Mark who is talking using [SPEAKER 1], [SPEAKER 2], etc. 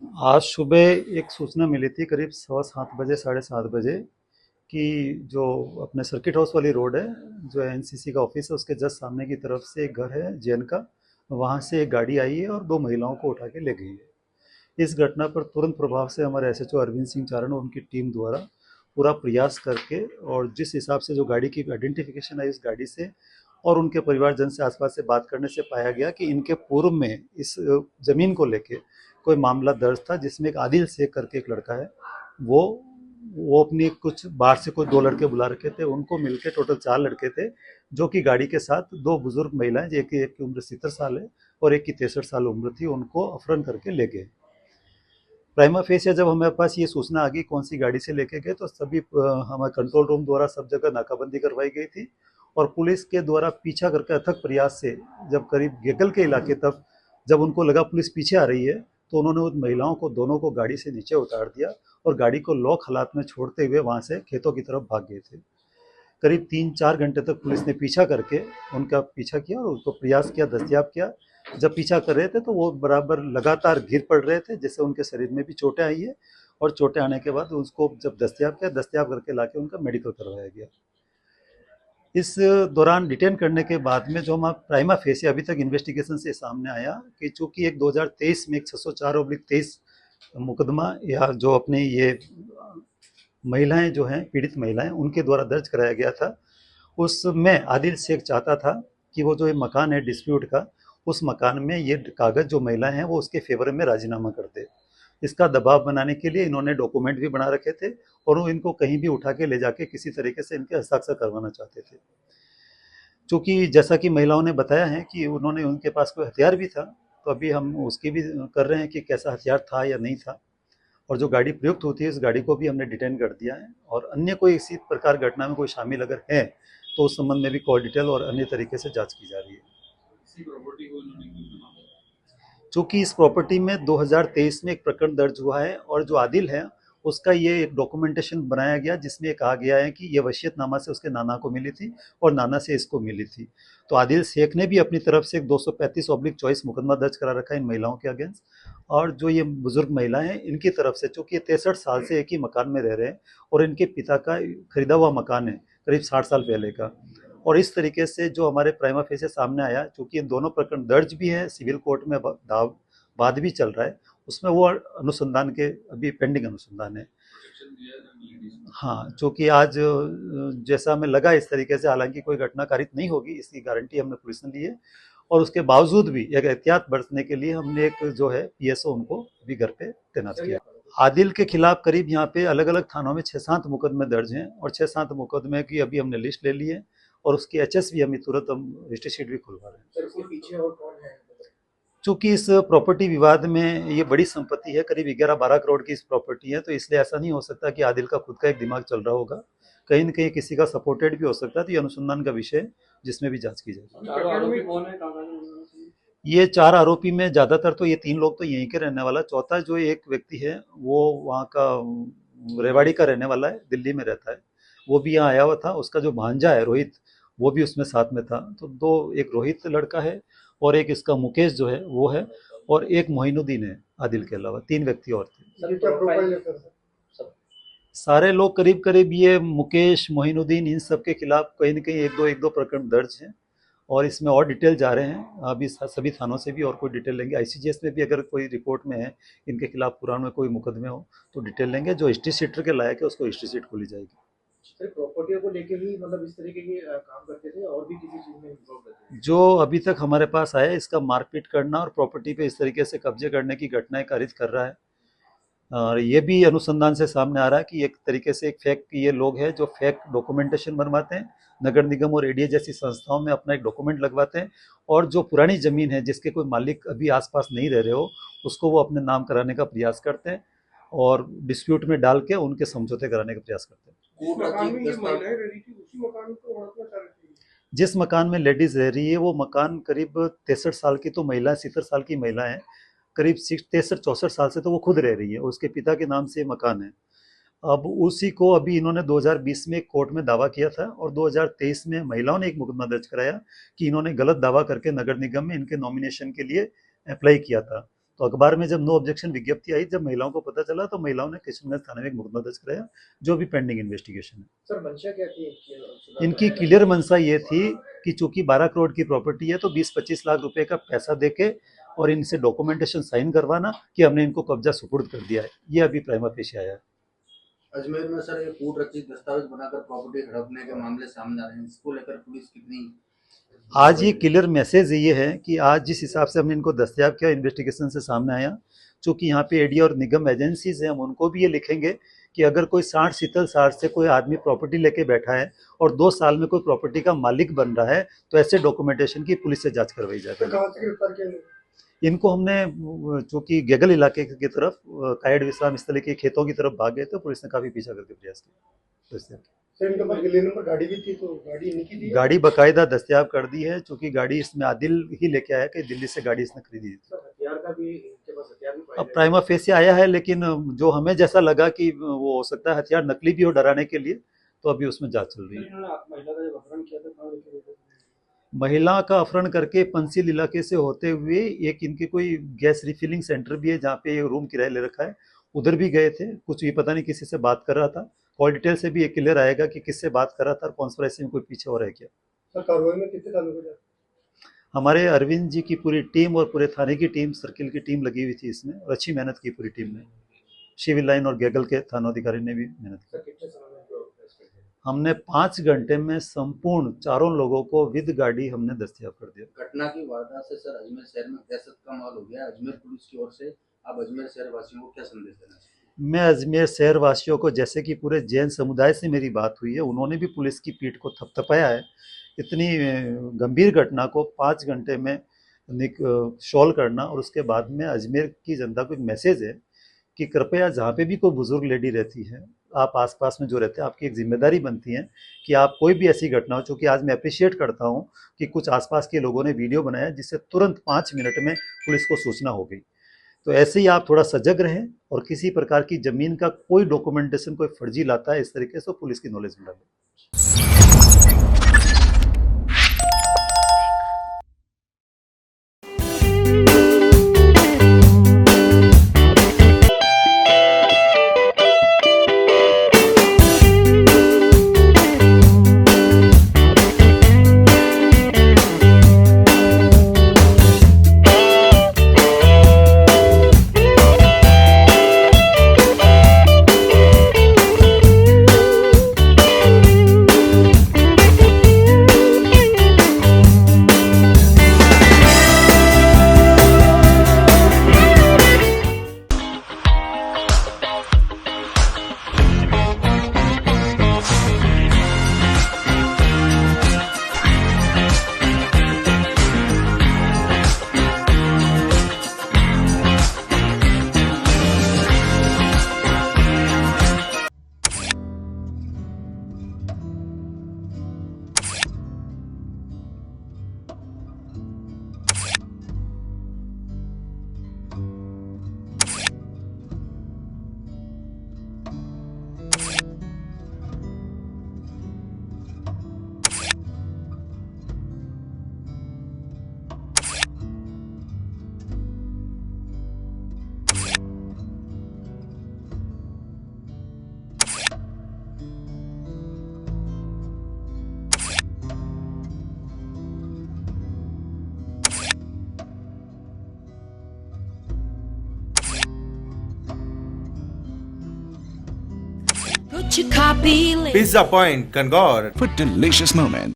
[SPEAKER 1] आज सुबह एक सूचना मिली थी करीब 7:15 7:30 कि जो अपने सर्किट हाउस वाली रोड है, जो एनसीसी का ऑफिस है, उसके जस्ट सामने की तरफ से एक घर है जैन का। वहाँ से एक गाड़ी आई है और दो महिलाओं को उठा के ले गई है। इस घटना पर तुरंत प्रभाव से हमारे एसएचओ अरविंद सिंह चारण और उनकी टीम द्वारा पूरा प्रयास करके, और जिस हिसाब से जो गाड़ी की आइडेंटिफिकेशन आई उस गाड़ी से और उनके परिवारजन से आसपास से बात करने से पाया गया कि इनके पूर्व में इस जमीन को लेके कोई मामला दर्ज था, जिसमें एक आदिल शेख करके एक लड़का है, वो वो अपनी कुछ बाहर से कोई दो लड़के बुला रखे थे, उनको मिलके टोटल चार लड़के थे, जो कि गाड़ी के साथ दो बुजुर्ग महिलाएं, एक की उम्र 70 साल है और एक की 63 साल उम्र थी, उनको अपहरण करके ले गए। प्राइमा फेसिया जब हमारे पास ये सूचना आ गई कौन सी गाड़ी से लेके गए, तो सभी हमारे कंट्रोल रूम द्वारा सब जगह नाकाबंदी करवाई गई थी और पुलिस के द्वारा पीछा करके अथक प्रयास से जब करीब गेगल के इलाके तक जब उनको लगा पुलिस पीछे आ रही है, तो उन्होंने उन महिलाओं को दोनों को गाड़ी से नीचे उतार दिया और गाड़ी को लॉक हालात में छोड़ते हुए वहां से खेतों की तरफ भाग गए थे। करीब 3-4 घंटे तक पुलिस ने पीछा करके उनका पीछा किया और उसको प्रयास किया, दस्तयाब किया। जब पीछा कर रहे थे तो वो बराबर लगातार गिर पड़ रहे थे, जिससे उनके शरीर में भी चोटें आई है और चोटें आने के बाद उसको जब दस्तयाब किया, दस्तयाब करके लाके उनका मेडिकल करवाया गया। इस दौरान डिटेन करने के बाद में जो हम प्राइमा फेसिया अभी तक इन्वेस्टिगेशन से सामने आया कि चूंकि एक 2023 में एक 604/23 मुकदमा या जो अपने ये महिलाएं जो हैं, पीड़ित महिलाएं, उनके द्वारा दर्ज कराया गया था। उसमें आदिल शेख चाहता था कि वो जो ये मकान है डिस्प्यूट का, उस मकान में ये कागज जो महिलाएं हैं वो उसके फेवर में राजीनामा कर दे। इसका दबाव बनाने के लिए इन्होंने डॉक्यूमेंट भी बना रखे थे और वो इनको कहीं भी उठा के ले जाके किसी तरीके से इनके हस्ताक्षर करवाना चाहते थे। चूंकि जैसा कि महिलाओं ने बताया है कि उन्होंने उनके पास कोई हथियार भी था, तो अभी हम उसकी भी कर रहे हैं कि कैसा हथियार था या नहीं था, और जो गाड़ी प्रयुक्त होती है उस गाड़ी को भी हमने डिटेन कर दिया है, और अन्य कोई इसी प्रकार घटना में कोई शामिल अगर है तो उस संबंध में भी कॉल डिटेल और अन्य तरीके से जांच की जा रही है। चूंकि इस प्रॉपर्टी में 2023 में एक प्रकरण दर्ज हुआ है और जो आदिल है उसका ये एक डॉक्यूमेंटेशन बनाया गया जिसमें कहा गया है कि ये वसीयतनामा से उसके नाना को मिली थी और नाना से इसको मिली थी। तो आदिल शेख ने भी अपनी तरफ से एक 235/24 मुकदमा दर्ज करा रखा है इन महिलाओं के अगेंस्ट। और जो ये बुजुर्ग महिलाएं हैं इनकी तरफ से, चूंकि ये 63 साल से एक ही मकान में रह रहे हैं और इनके पिता का खरीदा हुआ मकान है करीब 60 साल पहले का, और इस तरीके से जो हमारे प्राइमा फेसिस सामने आया, चूंकि इन दोनों प्रकरण दर्ज भी है, सिविल कोर्ट में दाव वाद भी चल रहा है, उसमें वो अनुसंधान के अभी पेंडिंग अनुसंधान है। हाँ, चूंकि आज जैसा हमें लगा इस तरीके से, हालांकि कोई घटना कारित नहीं होगी इसकी गारंटी हमने पुलिस ने ली है, और उसके बावजूद भी एक एहतियात बरतने के लिए हमने एक जो है पीएसओ उनको भी घर पे तैनात किया। आदिल के खिलाफ करीब यहाँ पे अलग अलग थानों में 6-7 मुकदमे दर्ज हैं और 6-7 मुकदमे की अभी हमने लिस्ट ले ली है और उसकी एचएस भी अभी तुरंत हम रजिस्ट्री शीट भी खुलवा रहे हैं। पीछे और कौन है? चूंकि इस प्रॉपर्टी विवाद में ये बड़ी संपत्ति है, करीब 11-12 करोड़ की इस प्रॉपर्टी है, तो इसलिए ऐसा नहीं हो सकता कि आदिल का खुद का एक दिमाग चल रहा होगा, कहीं न कहीं किसी का सपोर्टेड भी हो सकता है। तो ये अनुसंधान का विषय है जिसमें भी जांच की जाएगी। ये 4 आरोपी में ज्यादातर तो ये 3 लोग तो यहीं के रहने वाला, चौथा जो एक व्यक्ति है वो वहाँ का रेवाड़ी का रहने वाला है, दिल्ली में रहता है, वो भी यहाँ आया हुआ था। उसका जो भांजा है रोहित, वो भी उसमें साथ में था। तो दो, एक रोहित लड़का है और एक इसका मुकेश जो है वो है, और एक मोइनुद्दीन है आदिल के अलावा, 3 व्यक्ति और थे। सारे लोग करीब करीब ये मुकेश, मोइनुद्दीन, इन सब के खिलाफ कहीं ना कहीं एक दो प्रकरण दर्ज हैं और इसमें और डिटेल जा रहे हैं। अभी सभी थानों से भी और कोई डिटेल लेंगे, आईसीजीएस में भी अगर कोई रिपोर्ट में है इनके खिलाफ पुराने में कोई मुकदमे हो तो डिटेल लेंगे, जो हिस्ट्री शीटर के लायक है उसको हिस्ट्री शीट खोली जाएगी। सर प्रॉपर्टियों को लेके ही मतलब इस तरीके के काम करते थे और भी किसी चीज में इन्वॉल्व रहते थे? जो अभी तक हमारे पास आया इसका मारपीट करना और प्रॉपर्टी पे इस तरीके से कब्जे करने की घटनाएं कारित कर रहा है। और ये भी अनुसंधान से सामने आ रहा है कि एक तरीके से एक फेक ये लोग हैं जो फेक डॉक्यूमेंटेशन बनवाते हैं, नगर निगम और एडीए जैसी संस्थाओं में अपना एक डॉक्यूमेंट लगवाते हैं, और जो पुरानी जमीन है जिसके कोई मालिक अभी आसपास नहीं रह रहे हो उसको वो अपने नाम कराने का प्रयास करते हैं और डिस्प्यूट में डाल के उनके समझौते कराने का प्रयास करते हैं। जिस मकान में लेडीज रह रही है वो मकान करीब 63 साल की तो महिला, 70 साल की महिला है, करीब 63-64 साल से तो वो खुद रह रही है, उसके पिता के नाम से मकान है। अब उसी को अभी इन्होंने 2020 में कोर्ट में दावा किया था और 2023 में महिलाओं ने एक मुकदमा दर्ज कराया कि इन्होंने गलत दावा करके नगर निगम में इनके नॉमिनेशन के लिए अप्लाई किया था। तो अखबार में जब नो ऑब्जेक्शन विज्ञप्ति आई, जब महिलाओं को पता चला तो महिलाओं ने किशनगंज थाने में एक मुकदमा दर्ज कराया, जो भी पेंडिंग इन्वेस्टिगेशन है।
[SPEAKER 2] सर मंशा क्या थी
[SPEAKER 1] इनकी क्लियर मंशा ये थी कि चूंकि 12 करोड़ की प्रॉपर्टी है तो 20-25 लाख रुपए का पैसा देके और इनसे डॉक्यूमेंटेशन साइन करवाना कि हमने इनको कब्जा सुपुर्द कर दिया है, ये अभी प्राइमा फेशी आया है।
[SPEAKER 3] अजमेर में सर ये कूट रचित दस्तावेज बनाकर प्रॉपर्टी हड़पने के मामले सामने आ रहे हैं, इसको लेकर पुलिस कितनी
[SPEAKER 1] आज ये क्लियर मैसेज ये है कि आज जिस हिसाब से हमने इनको दस्तयाब किया इन्वेस्टिगेशन से सामने आया, चूंकि यहाँ पे एडी और निगम एजेंसीज हैं, हम उनको भी ये लिखेंगे कि अगर कोई 60 से कोई आदमी प्रॉपर्टी लेके बैठा है और 2 साल में कोई प्रॉपर्टी का मालिक बन रहा है तो ऐसे डॉक्यूमेंटेशन की पुलिस से जांच करवाई जाए। इनको हमने चूंकि गेगल इलाके की तरफ कायड विश्राम इस तरह के खेतों की तरफ भाग गए तो पुलिस ने काफी पीछा करके प्रयास किया।
[SPEAKER 2] सर इनके पास गिले नंबर गाड़ी भी थी, तो गाड़ी इनकी थी?
[SPEAKER 1] गाड़ी बकायदा दस्तयाब कर दी है, चूंकि गाड़ी इसमें आदिल ही लेके आया कि दिल्ली से गाड़ी इसने खरीदी थी।
[SPEAKER 2] हथियार का भी इनके पास हथियार भी पाया
[SPEAKER 1] अब प्राइमा फेसी आया है, लेकिन जो हमें जैसा लगा कि वो हो सकता है हथियार नकली भी हो डराने के लिए, तो अभी उसमें जांच चल रही है।
[SPEAKER 2] महिला का जब अपहरण किया था
[SPEAKER 1] महिला का अपहरण करके पंसील इलाके से होते हुए एक इनके कोई गैस रिफिलिंग सेंटर भी है जहाँ पे रूम किराए ले रखा है, उधर भी गए थे। कुछ ये पता नहीं किसी से बात कर रहा था, कॉल डिटेल से भी ये क्लियर आएगा कि किससे बात कर रहा था और कॉन्स्पिरेसी में कोई पीछे हो रहा है क्या।
[SPEAKER 2] सर कार्रवाई में कितने तालुक है?
[SPEAKER 1] हमारे अरविंद जी की पूरी टीम और पूरे थाने की टीम, सर्किल की टीम लगी हुई थी इसमें और अच्छी मेहनत की पूरी टीम ने। सिविल लाइन और गेगल के थानाधिकारी ने भी मेहनत की।
[SPEAKER 2] सर कितने समय में
[SPEAKER 1] हमने 5 घंटे में संपूर्ण 4 लोगों को विद गाड़ी हमने दस्तयाब कर दिया।
[SPEAKER 3] घटना की वारदात से सर अजमेर शहर में दहशत का माहौल हो गया। अजमेर पुलिस की ओर से आप अजमेर शहर वासियों को क्या संदेश देना चाहिए?
[SPEAKER 1] मैं अजमेर शहर वासियों को, जैसे कि पूरे जैन समुदाय से मेरी बात हुई है, उन्होंने भी पुलिस की पीठ को थपथपाया है। इतनी गंभीर घटना को 5 घंटे में सॉल्व करना और उसके बाद में अजमेर की जनता को एक मैसेज है कि कृपया जहाँ पे भी कोई बुजुर्ग लेडी रहती है, आप आसपास में जो रहते हैं, आपकी एक जिम्मेदारी बनती है कि आप कोई भी ऐसी घटना हो, चूँकि आज मैं अप्रिशिएट करता हूँ कि कुछ आसपास के लोगों ने वीडियो बनाया जिससे तुरंत 5 मिनट में पुलिस को सूचना हो गई। तो ऐसे ही आप थोड़ा सजग रहें और किसी प्रकार की ज़मीन का कोई डॉक्यूमेंटेशन कोई फर्जी लाता है इस तरीके से, पुलिस की नॉलेज में डालें।
[SPEAKER 4] Pizza Point, Kangor.
[SPEAKER 5] For delicious moments.